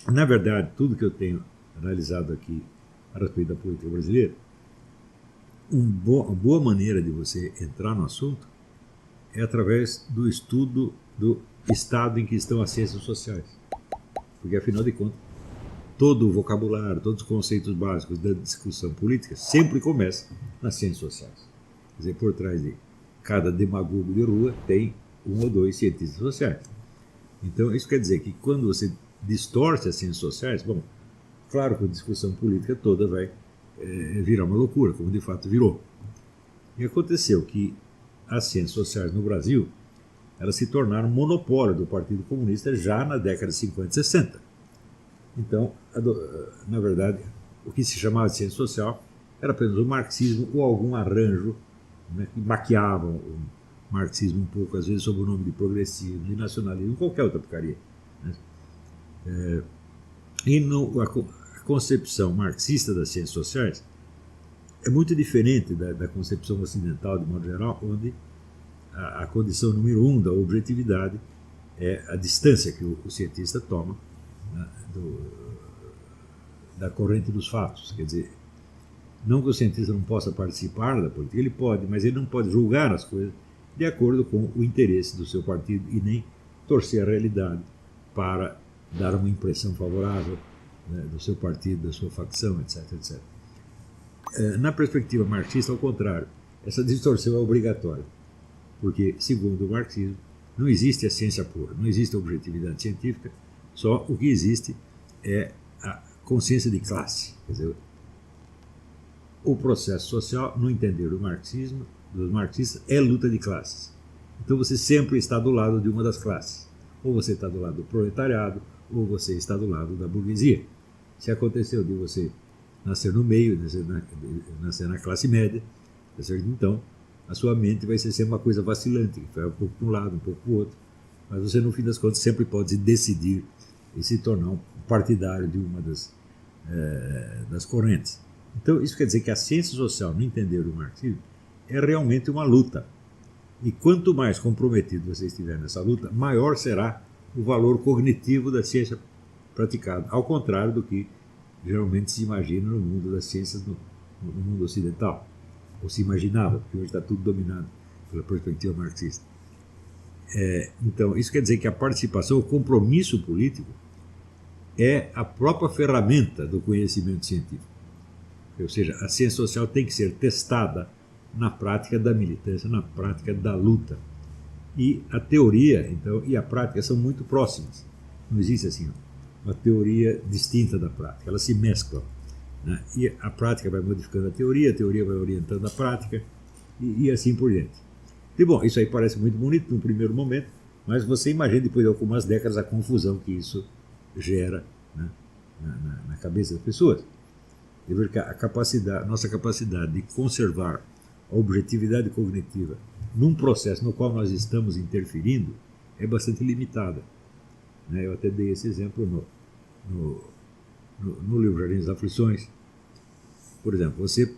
Na verdade, tudo que eu tenho analisado aqui a respeito da política brasileira, uma boa maneira de você entrar no assunto é através do estudo do estado em que estão as ciências sociais. Porque, afinal de contas, todo o vocabulário, todos os conceitos básicos da discussão política sempre começa nas ciências sociais. Quer dizer, por trás de cada demagogo de rua tem um ou dois cientistas sociais. Então, isso quer dizer que quando você distorce as ciências sociais, bom, claro que a discussão política toda vai virar uma loucura, como de fato virou. E aconteceu que as ciências sociais no Brasil, elas se tornaram monopólio do Partido Comunista já na década de 50 e 60. Então, na verdade, o que se chamava de ciência social era apenas o marxismo ou algum arranjo, né, que maquiava o marxismo um pouco, às vezes sob o nome de progressismo, de nacionalismo, qualquer outra porcaria. Né? A concepção marxista das ciências sociais é muito diferente da concepção ocidental, de modo geral, onde a condição número um da objetividade é a distância que o cientista toma, né, da corrente dos fatos. Quer dizer, não que o cientista não possa participar da política, ele pode, mas ele não pode julgar as coisas de acordo com o interesse do seu partido e nem torcer a realidade para dar uma impressão favorável, né, do seu partido, da sua facção, etc, etc. Na perspectiva marxista, ao contrário, essa distorção é obrigatória, porque, segundo o marxismo, não existe a ciência pura, não existe a objetividade científica, só o que existe é a consciência de classe. Quer dizer, o processo social, no entender do marxismo, dos marxistas, é luta de classes. Então você sempre está do lado de uma das classes. Ou você está do lado do proletariado, ou você está do lado da burguesia. Se aconteceu de você nascer no meio, nascer na classe média, então a sua mente vai ser sempre uma coisa vacilante, que vai um pouco para um lado, um pouco para o outro, mas você, no fim das contas, sempre pode decidir e se tornar um partidário de uma das correntes. Então, isso quer dizer que a ciência social, no entender do marxismo, é realmente uma luta. E quanto mais comprometido você estiver nessa luta, maior será o valor cognitivo da ciência praticada, ao contrário do que geralmente se imagina no mundo das ciências, no mundo ocidental, ou se imaginava, porque hoje está tudo dominado pela perspectiva marxista. Então, isso quer dizer que a participação, o compromisso político, é a própria ferramenta do conhecimento científico. Ou seja, a ciência social tem que ser testada na prática da militância, na prática da luta. E a teoria, então, e a prática são muito próximas. Não existe assim uma teoria distinta da prática, elas se mesclam, né? E a prática vai modificando a teoria vai orientando a prática, e assim por diante. E bom, isso aí parece muito bonito no primeiro momento, mas você imagina depois de algumas décadas a confusão que isso gera, né, na cabeça das pessoas. Eu vejo que a nossa capacidade de conservar a objetividade cognitiva num processo no qual nós estamos interferindo é bastante limitada. Eu até dei esse exemplo no livro Jardim das Aflições. Por exemplo, você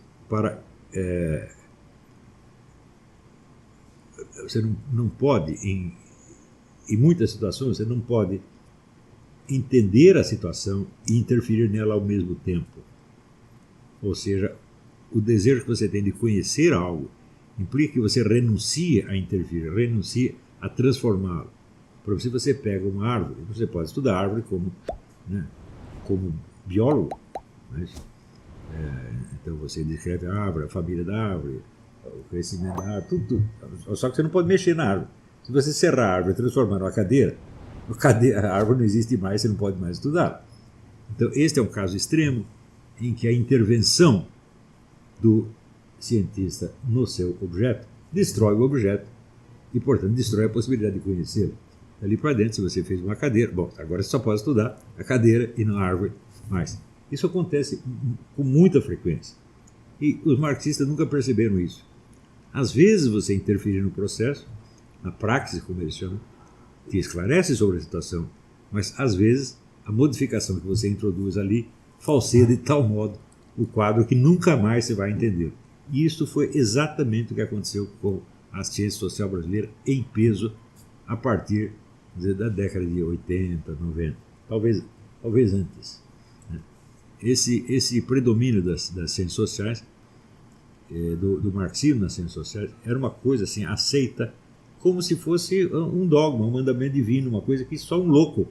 não pode, em muitas situações, você não pode entender a situação e interferir nela ao mesmo tempo. Ou seja, o desejo que você tem de conhecer algo implica que você renuncie a interferir, renuncie a transformá-lo. Por exemplo, se você pega uma árvore, você pode estudar a árvore como biólogo, né? Então você descreve a árvore, a família da árvore, o crescimento da árvore, tudo. Só que você não pode mexer na árvore. Se você serrar a árvore e transformar numa cadeira, a árvore não existe mais, você não pode mais estudar. Então este é um caso extremo em que a intervenção do cientista no seu objeto destrói o objeto e, portanto, destrói a possibilidade de conhecê-lo. Dali para dentro, se você fez uma cadeira, bom, agora você só pode estudar a cadeira e não a árvore mais. Isso acontece com muita frequência. E os marxistas nunca perceberam isso. Às vezes você interferir no processo, na praxis, como eles chamam, te esclarece sobre a situação, mas às vezes a modificação que você introduz ali falseia de tal modo o quadro que nunca mais você vai entender. E isso foi exatamente o que aconteceu com a ciência social brasileira em peso a partir da década de 80, 90. Talvez talvez antes. Esse predomínio das ciências sociais, do marxismo nas ciências sociais, era uma coisa assim, aceita como se fosse um dogma, um mandamento divino, uma coisa que só um louco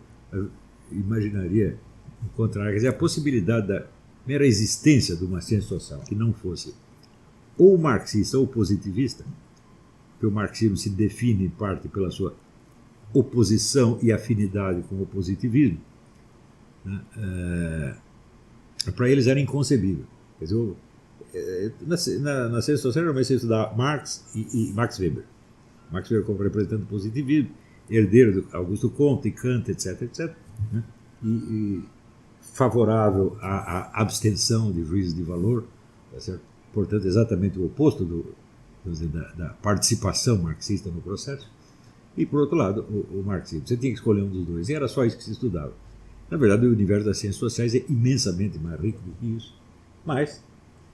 imaginaria encontrar. Quer dizer, a possibilidade da mera existência de uma ciência social que não fosse ou marxista ou positivista, que o marxismo se define em parte pela sua oposição e afinidade com o positivismo, né? Para eles era inconcebível. Quer dizer, na ciência social, eu comecei a estudar Marx e Max Weber. Max Weber como representante do positivismo, herdeiro de Augusto Comte, Kant, etc., etc., né? E favorável à abstenção de juízos de valor, tá certo? Portanto, exatamente o oposto da participação marxista no processo. E, por outro lado, o marxismo. Você tinha que escolher um dos dois, e era só isso que se estudava. Na verdade, o universo das ciências sociais é imensamente mais rico do que isso, mas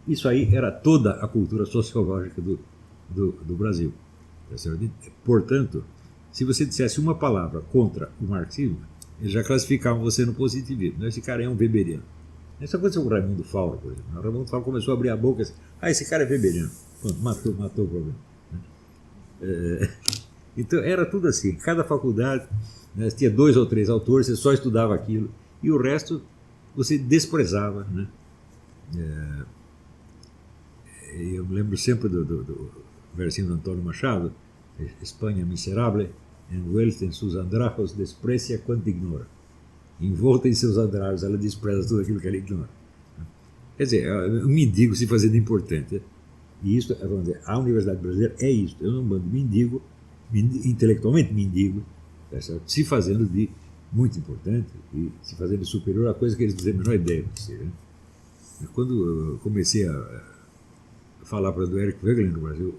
isso aí era toda a cultura sociológica do Brasil. Tá certo? Portanto, se você dissesse uma palavra contra o marxismo, eles já classificavam você no positivismo. Esse cara é um weberiano. Isso aconteceu com o Raimundo Faura, por exemplo. O Raimundo Faura começou a abrir a boca assim, esse cara é weberiano. Pronto, matou o problema. Então era tudo assim. Cada faculdade, né, tinha 2 ou 3 autores, você só estudava aquilo, e o resto você desprezava. Né? Eu me lembro sempre do versinho do Antônio Machado, Espanha miserable, envuelta em seus andrajos, desprecia quanto ignora. Envolta em seus andrajos, ela despreza tudo aquilo que ela ignora. Quer dizer, um mendigo se fazendo importante. E isso, vamos dizer, a Universidade Brasileira é isso. Eu não bando mendigo, intelectualmente mendigo, se fazendo de muito importante e se fazendo de superior a coisa que eles não têm a menor ideia de ser. Né? Quando eu comecei a falar para o Eric Wegelin no Brasil,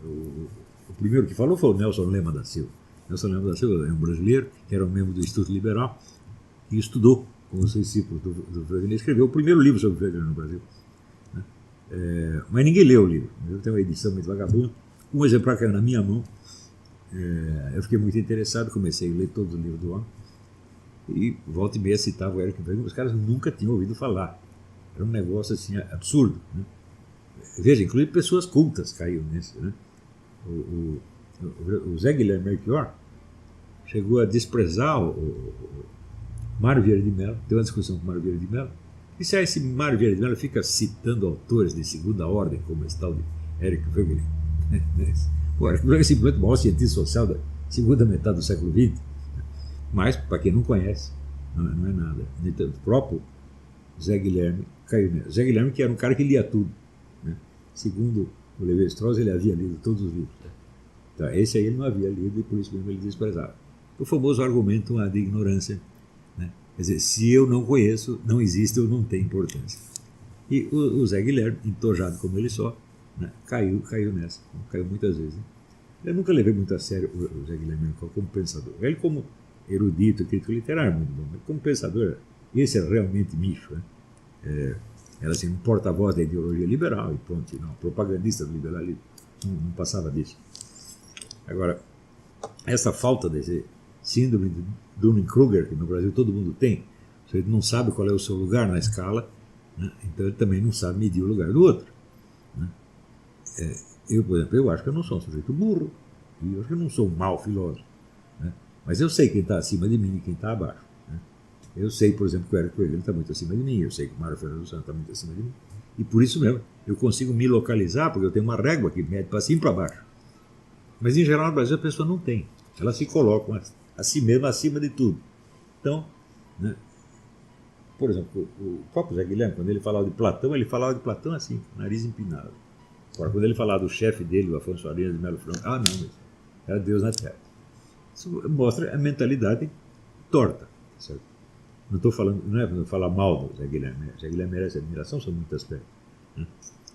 o primeiro que falou foi o Nelson Lema da Silva. Nelson Lema da Silva é um brasileiro que era um membro do Instituto Liberal e estudou com os discípulos do Wegelin. Escreveu o primeiro livro sobre o Wegelin no Brasil. Né? Mas ninguém leu o livro. Eu tenho uma edição muito vagabunda. Um exemplar caiu na minha mão. Eu fiquei muito interessado, comecei a ler todos os livros do homem. E volta e meia citava o Eric Wegelin. Os caras nunca tinham ouvido falar. Era um negócio assim absurdo. Né? Veja, inclusive pessoas cultas caíram nesse. Né? O Zé Guilherme Melchior chegou a desprezar o Mário Vieira de Mello, teve uma discussão com o Mário Vieira de Mello, e se esse Mário Vieira de Mello fica citando autores de segunda ordem, como esse tal de Eric Wegelin. O Eric Wegelin é simplesmente o maior cientista social da segunda metade do século XX, mas, para quem não conhece, não é nada. Então, o próprio Zé Guilherme caiu nele. Zé Guilherme, que era um cara que lia tudo. Né? Segundo o Lévi-Strauss, ele havia lido todos os livros. Né? Então, esse aí ele não havia lido e por isso mesmo ele desprezava. O famoso argumento de ignorância. Né? Quer dizer, se eu não conheço, não existe ou não tem importância. E o Zé Guilherme, entojado como ele só, né? caiu nessa. Caiu muitas vezes. Né? Eu nunca levei muito a sério o Zé Guilherme como pensador. Ele como erudito, crítico literário, muito bom. Mas como pensador, esse é realmente micho. Né? Era assim, um porta-voz da ideologia liberal e pronto, não, propagandista do liberalismo. Não passava disso. Agora, essa falta desse síndrome de Dunning-Kruger, que no Brasil todo mundo tem, se ele não sabe qual é o seu lugar na escala, né? Então ele também não sabe medir o lugar do outro. Né? Eu, por exemplo, eu acho que eu não sou um sujeito burro, e eu acho que eu não sou um mau filósofo. Né? Mas eu sei quem está acima de mim e quem está abaixo. Né? Eu sei, por exemplo, que o Eric Wegelin está muito acima de mim, eu sei que o Mário Fernando dos Santos está muito acima de mim, e por isso mesmo eu consigo me localizar, porque eu tenho uma régua que mede para cima e para baixo. Mas, em geral, no Brasil a pessoa não tem. Elas se colocam a si mesma acima de tudo. Então, né, por exemplo, o próprio Zé Guilherme, quando ele falava de Platão assim, nariz empinado. Agora, quando ele falava do chefe dele, o Afonso Arias de Melo Franco, não, era Deus na Terra. Isso mostra a mentalidade torta. Certo? Não estou falando, não é para falar mal do Zé Guilherme. Zé Guilherme merece admiração sobre muitos aspectos. Né?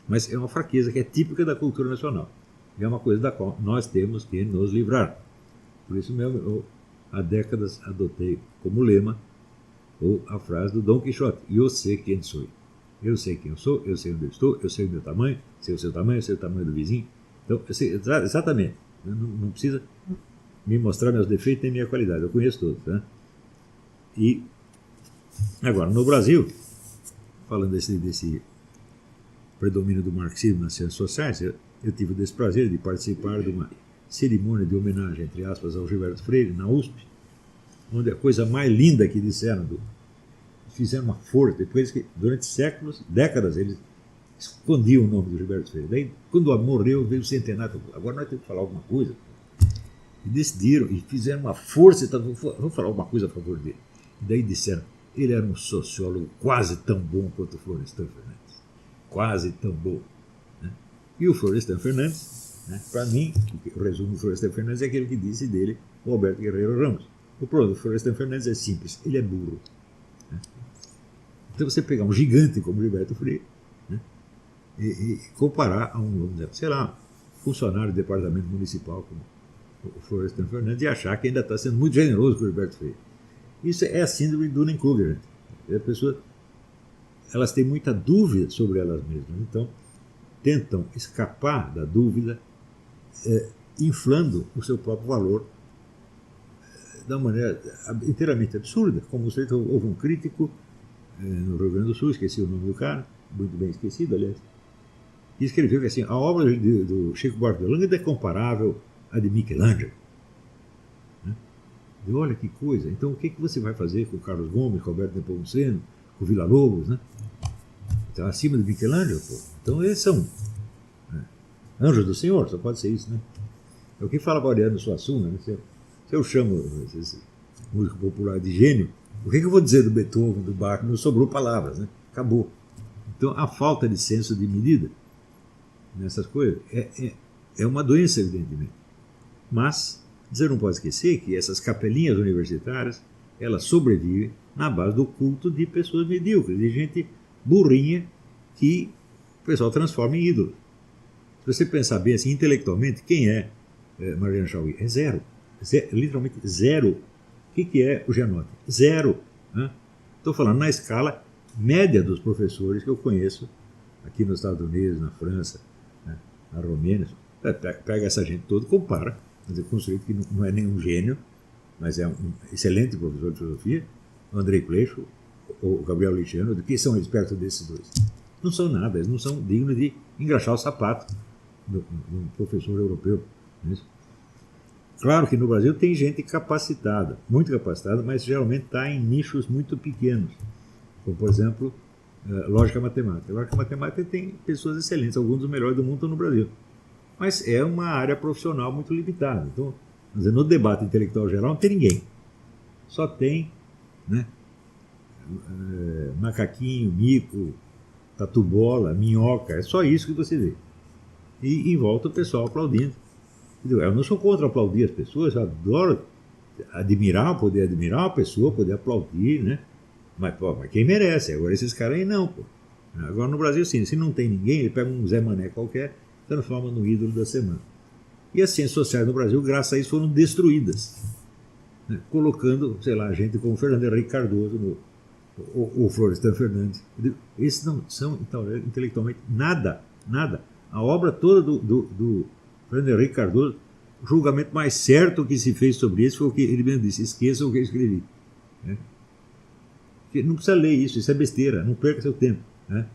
Mas é uma fraqueza que é típica da cultura nacional. E é uma coisa da qual nós temos que nos livrar. Por isso mesmo, eu há décadas adotei como lema a frase do Dom Quixote: eu sei quem sou. Eu sei quem eu sou, eu sei onde eu estou, eu sei o meu tamanho, sei o seu tamanho, eu sei o tamanho do vizinho. Então, eu sei exatamente. Não precisa me mostrar meus defeitos nem minha qualidade. Eu conheço todos. Né? E Agora, no Brasil, falando desse predomínio do marxismo nas ciências sociais, eu tive o desprazer de participar de uma cerimônia de homenagem, entre aspas, ao Gilberto Freire, na USP, onde a coisa mais linda que disseram, fizeram uma força, depois que durante séculos, décadas, eles escondiam o nome do Gilberto Freire. Daí, quando morreu, veio o centenário, agora nós temos que falar alguma coisa. E decidiram, e fizeram uma força, então, vamos falar alguma coisa a favor dele. E daí disseram, ele era um sociólogo quase tão bom quanto o Florestan Fernandes. Quase tão bom. Né? E o Florestan Fernandes, né, para mim, o resumo do Florestan Fernandes é aquele que disse dele o Alberto Guerreiro Ramos. O problema do Florestan Fernandes é simples, ele é burro. Né? Então você pegar um gigante como Gilberto Freire, né, e comparar a um, sei lá, funcionário do departamento municipal como o Florestan Fernandes e achar que ainda está sendo muito generoso com o Gilberto Freire. Isso é a síndrome de Dunning-Kruger. As pessoas, elas têm muita dúvida sobre elas mesmas, então tentam escapar da dúvida, inflando o seu próprio valor de uma maneira inteiramente absurda. Como você houve um crítico no Rio Grande do Sul, esqueci o nome do cara, muito bem esquecido, aliás, e escreveu que assim, a obra do Chico Buarque de Holanda é comparável à de Michelangelo. E olha que coisa, então o que você vai fazer com o Carlos Gomes, com o Alberto Nepomuceno, com o Villa-Lobos, né? Então, acima do Michelangelo, pô. Então eles são anjos do Senhor, só pode ser isso, né? É o que fala Mariano Suassuna, né? Se eu chamo esse músico popular de gênio, o que eu vou dizer do Beethoven, do Bach? Não sobrou palavras, né? Acabou. Então a falta de senso de medida nessas coisas é uma doença, evidentemente. Mas você não pode esquecer que essas capelinhas universitárias, elas sobrevivem na base do culto de pessoas medíocres, de gente burrinha que o pessoal transforma em ídolo. Se você pensar bem assim, intelectualmente, quem é Mariana Chauí? É zero. Literalmente zero. O que é o Gianotti? Zero. Estou falando na escala média dos professores que eu conheço aqui nos Estados Unidos, na França, né, na Romênia. Pega essa gente toda e compara. Com um sujeito que não é nenhum gênio, mas é um excelente professor de filosofia, o Andrei Pleixo, o Gabriel Lichiano, do que são eles perto desses dois? Não são nada, eles não são dignos de engraxar o sapato de um professor europeu. Claro que no Brasil tem gente capacitada, muito capacitada, mas geralmente está em nichos muito pequenos, como por exemplo, lógica matemática. Lógica matemática tem pessoas excelentes, alguns dos melhores do mundo estão no Brasil. Mas é uma área profissional muito limitada. Então, no debate intelectual geral não tem ninguém. Só tem, né, macaquinho, mico, tatu-bola, minhoca. É só isso que você vê. E em volta o pessoal aplaudindo. Eu não sou contra aplaudir as pessoas, eu adoro poder admirar uma pessoa, poder aplaudir, né? Mas quem merece? Agora esses caras aí não, pô. Agora no Brasil, sim, se não tem ninguém, ele pega um Zé Mané qualquer, transforma no ídolo da semana. E as ciências sociais no Brasil, graças a isso, foram destruídas, né? Colocando, sei lá, gente como Fernando Henrique Cardoso, ou Florestan Fernandes. Esses não são intelectualmente nada. A obra toda do Fernando Henrique Cardoso, o julgamento mais certo que se fez sobre isso foi o que ele mesmo disse: esqueçam o que eu escrevi. Né? Não precisa ler isso é besteira, não perca seu tempo. Né?